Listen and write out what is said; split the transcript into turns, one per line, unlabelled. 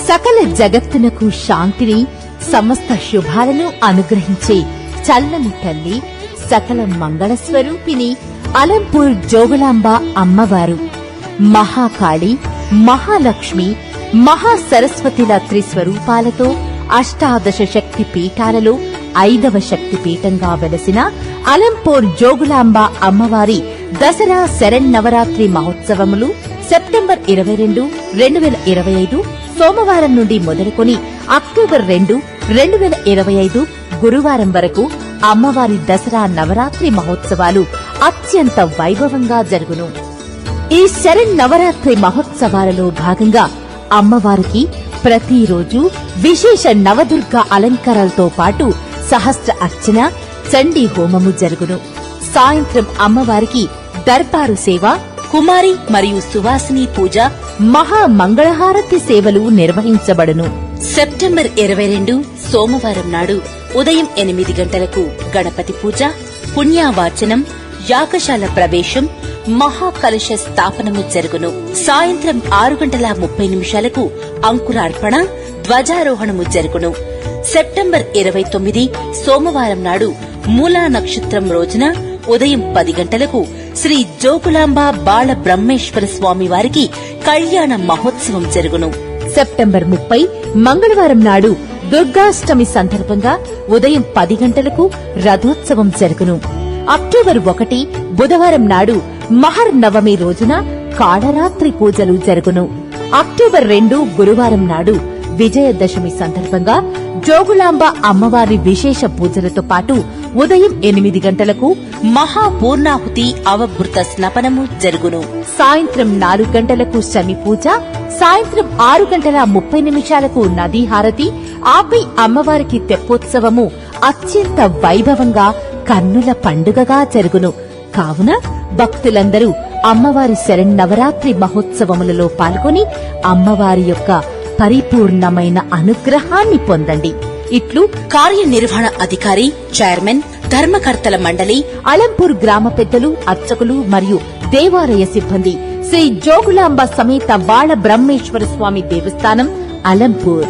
సకల జగత్తునకు శాంతిని, సమస్త శుభాలను అనుగ్రహించే చల్లని తల్లి, సకల మంగళ స్వరూపిణి అలంపూర్ జోగులాంబ అమ్మవారు మహాకాళి, మహాలక్ష్మి, మహాసరస్వతిల త్రిస్వరూపాలతో అష్టాదశ శక్తి పీఠాలలో 5వ శక్తి పీఠంగా వెలసిన అలంపూర్ జోగులాంబ అమ్మవారి దసరా శరన్నవరాత్రి మహోత్సవములు సెప్టెంబర్ 22, 2025 సోమవారం నుండి మొదలుకొని అక్టోబర్ 2, 2025 గురువారం వరకు అమ్మవారి దసరా నవరాత్రి మహోత్సవాలు అత్యంత వైభవంగా జరుగును. ఈ శరన్నవరాత్రి మహోత్సవాలలో భాగంగా అమ్మవారికి ప్రతిరోజు విశేష నవదుర్గ అలంకారాలతో పాటు సహస్ర అర్చన, చండీ హోమము జరుగును. సాయంత్రం అమ్మవారికి దర్బారు సేవ, కుమారి మరియు సువాసిని పూజ, మహామంగళహారతి సేవలు నిర్వహించబడును. సెప్టెంబర్ 22 సోమవారం నాడు ఉదయం 8 గంటలకు గణపతి పూజ, పుణ్యావాచనం, యాగశాల ప్రవేశం, మహాకలశ స్థాపనము జరుగును. సాయంత్రం 6:30 అంకురార్పణ, ధ్వజారోహణము జరుగును. సెప్టెంబర్ 29 సోమవారం నాడు మూలా నక్షత్రం రోజున ఉదయం 10 గంటలకు శ్రీ జోగులాంబ బాల బ్రహ్మేశ్వర స్వామి వారికి కళ్యాణ మహోత్సవం జరుగును. సెప్టెంబర్ 30 మంగళవారం నాడు దుర్గాష్టమి సందర్భంగా ఉదయం 10 గంటలకు రథోత్సవం జరుగును. అక్టోబర్ 1 బుధవారం నాడు మహర్నవమి రోజున కాళరాత్రి పూజలు జరుగును. అక్టోబర్ 2 గురువారం నాడు విజయదశమి సందర్భంగా జోగులాంబ అమ్మవారి విశేష పూజలతో పాటు ఉదయం 8 గంటలకు మహాపూర్ణాహుతి అవభృత స్నపనము జరుగును. సాయంత్రం 4 గంటలకు శమి పూజ, సాయంత్రం 6:30 నదీ హారతి, ఆపై అమ్మవారికి తెప్పోత్సవము అత్యంత వైభవంగా కన్నుల పండుగగా జరుగును. కావున భక్తులందరూ అమ్మవారి శరన్నవరాత్రి మహోత్సవములలో పాల్గొని అమ్మవారి యొక్క పరిపూర్ణమైన అనుగ్రహాన్ని పొందండి. ఇట్లు కార్యనిర్వహణ అధికారి, చైర్మన్, ధర్మకర్తల మండలి, అలంపూర్ గ్రామ పెద్దలు, అర్చకులు మరియు దేవాలయ సిబ్బంది, శ్రీ జోగులాంబ సమేత బాల బ్రహ్మేశ్వర స్వామి దేవస్థానం, అలంపూర్.